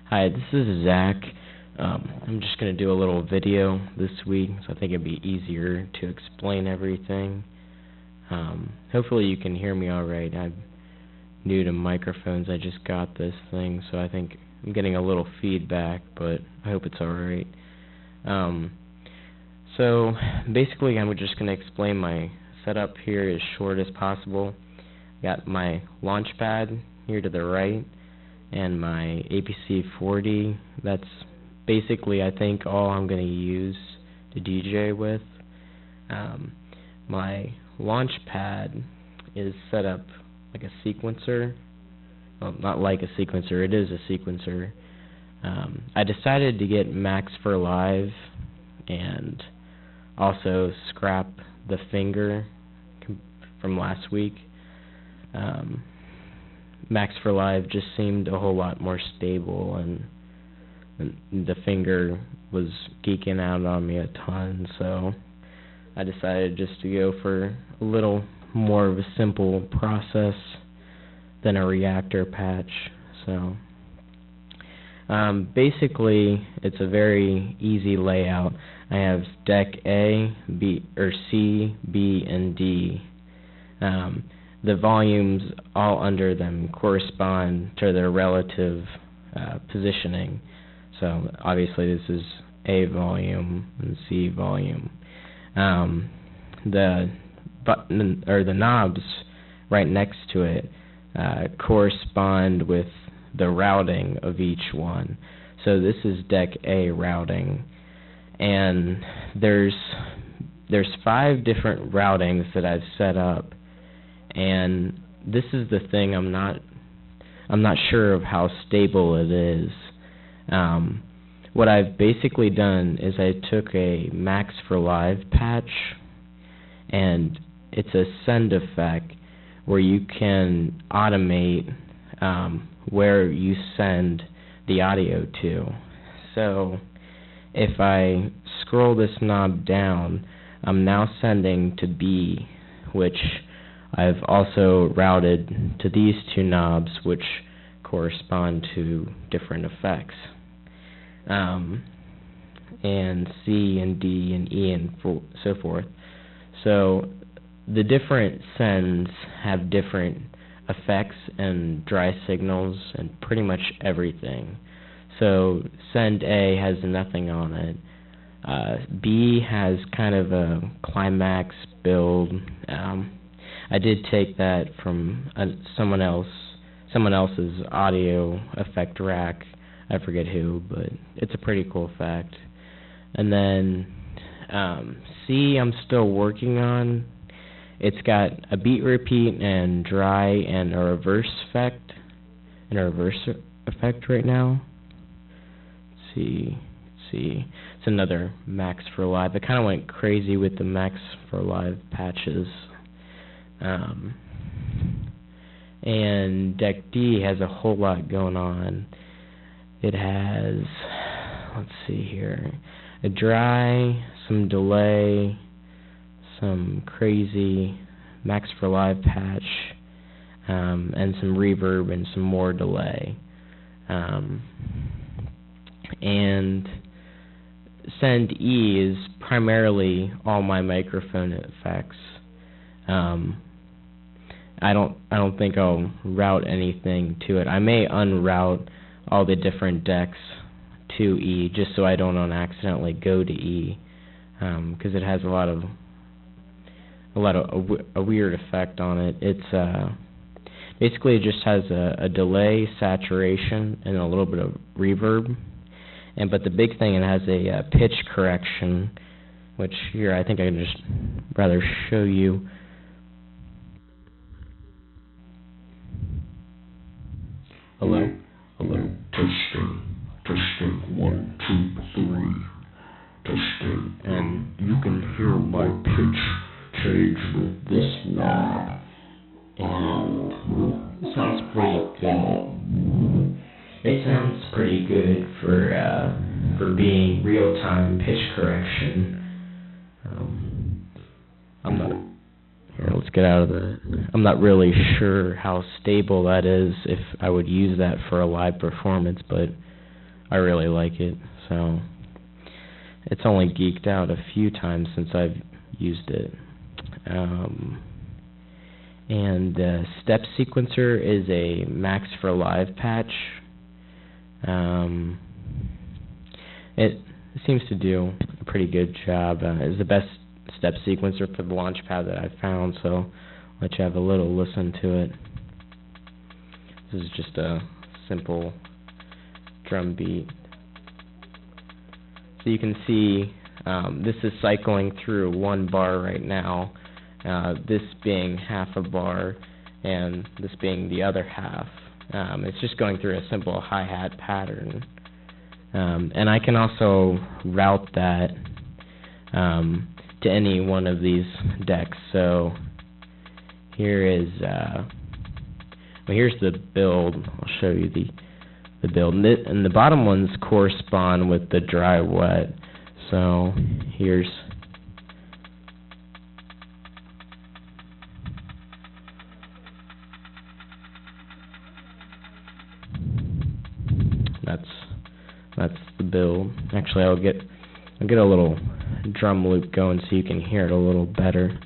Hi, this is Zach. I'm just going to do a little video this week, so I think it'd be easier to explain everything. Hopefully you can hear me all right. I'm new to microphones. I just got this thing, so I think I'm getting a little feedback, but I hope it's all right. So basically I'm just going to explain my setup here as short as possible. Got my launchpad here to the right, and my APC 40. That's basically, I think, all I'm going to use to DJ with. My launch pad is set up like a sequencer. Well, not like a sequencer, it is a sequencer. I decided to get Max for Live and also scrap the finger from last week. Max for Live just seemed a whole lot more stable, and the finger was geeking out on me a ton, so I decided just to go for a little more of a simple process than a reactor patch. So basically it's a very easy layout. I have deck A, B, or C, B, and D. The volumes all under them correspond to their relative positioning. So obviously this is A volume and C volume. The button or the knobs right next to it correspond with the routing of each one. So this is deck A routing, and there's 5 different routings that I've set up. And this is the thing, I'm not sure of how stable it is. What I've basically done is I took a Max for Live patch, and it's a send effect where you can automate where you send the audio to. So if I scroll this knob down, I'm now sending to B, which I've also routed to these 2 knobs, which correspond to different effects, and C and D and E and so forth. So the different sends have different effects and dry signals and pretty much everything. So send A has nothing on it. B has kind of a climax build. I did take that from someone else's audio effect rack. I forget who, but it's a pretty cool effect. And then C, I'm still working on. It's got a beat repeat and dry and a reverse effect, right now. Let's see. It's another Max for Live. I kind of went crazy with the Max for Live patches. And deck D has a whole lot going on. It has, let's see here, a dry, some delay, some crazy Max for Live patch, and some reverb and some more delay. And send E is primarily all my microphone effects. I don't think I'll route anything to it. I may unroute all the different decks to E just so I don't accidentally go to E, because it has a weird effect on it. It's basically it just has a delay, saturation, and a little bit of reverb. But the big thing, it has a pitch correction, which here I think I can just rather show you. Hello. Testing, 1, 2, 3. Testing, and you can hear my pitch change with this knob, and it sounds pretty good. It sounds pretty good for being real-time pitch correction. Let's get out of that. I'm not really sure how stable that is, if I would use that for a live performance, but I really like it. So it's only geeked out a few times since I've used it. And Step Sequencer is a Max for Live patch. It seems to do a pretty good job. It's the best step sequencer for the launchpad that I've found, so I'll let you have a little listen to it. This is just a simple drum beat. So you can see this is cycling through one bar right now, this being half a bar and this being the other half. It's just going through a simple hi-hat pattern. And I can also route that to any one of these decks. So here is, here's the build. I'll show you the build. And the bottom ones correspond with the dry wet. So here's that's the build. Actually, I'll get a little drum loop going so you can hear it a little better.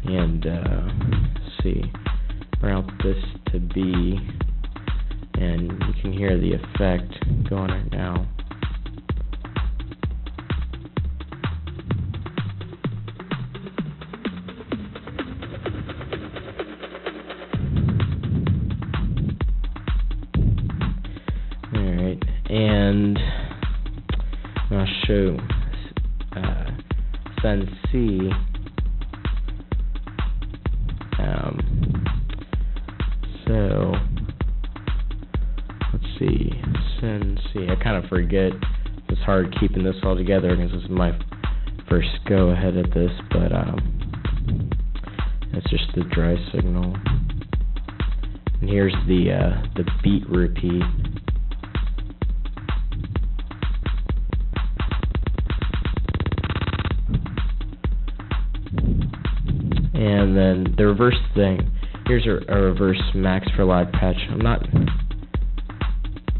And see, route this to B, and you can hear the effect going right now. And I'll show send C. So let's see, send C. I kind of forget. It's hard keeping this all together because this is my first go ahead at this, but it's just the dry signal. And here's the beat repeat. And then the reverse thing. Here's a reverse Max for Live patch.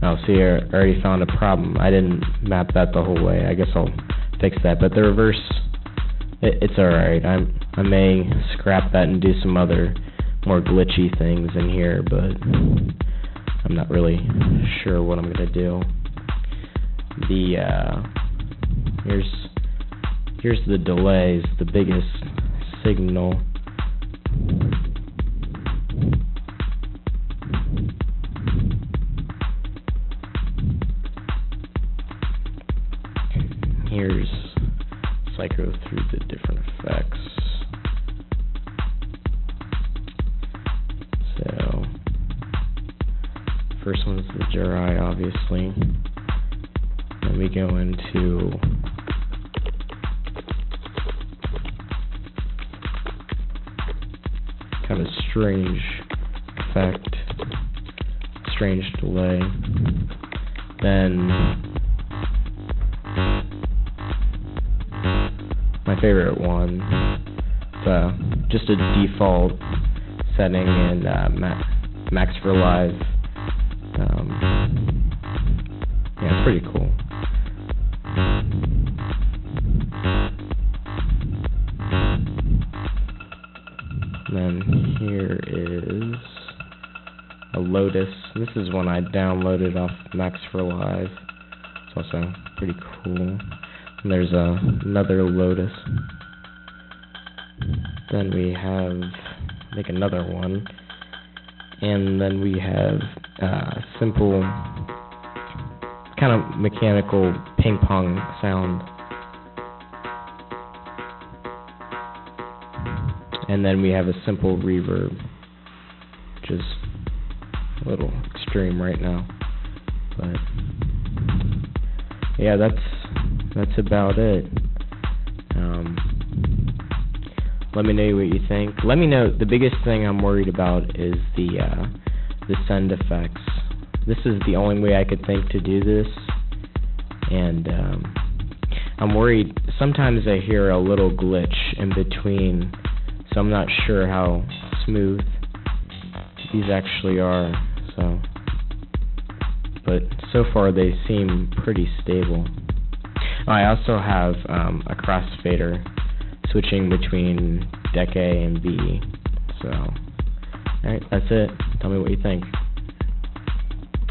Oh, see, I already found a problem. I didn't map that the whole way. I guess I'll fix that. But the reverse, it's alright. I may scrap that and do some other more glitchy things in here, but I'm not really sure what I'm gonna do. Here's the delays, the biggest signal. Here's cycle through the different effects. So first one's the dry, obviously. Then we go into kind of strange effect, strange delay. Then my favorite one, just a default setting in Max for Live. Yeah, it's pretty cool. Then here is a Lotus. This is one I downloaded off Max for Live. It's also pretty cool. And there's another Lotus. Then we have, I think, another one. And then we have simple, kind of mechanical ping pong sound. And then we have a simple reverb, which is a little extreme right now. But yeah, that's about it. Let me know what you think. Let me know. The biggest thing I'm worried about is the send effects. This is the only way I could think to do this, and I'm worried. Sometimes I hear a little glitch in between, so I'm not sure how smooth these actually are. So, but so far they seem pretty stable. I also have a crossfader switching between deck A and B. So, alright, that's it. Tell me what you think.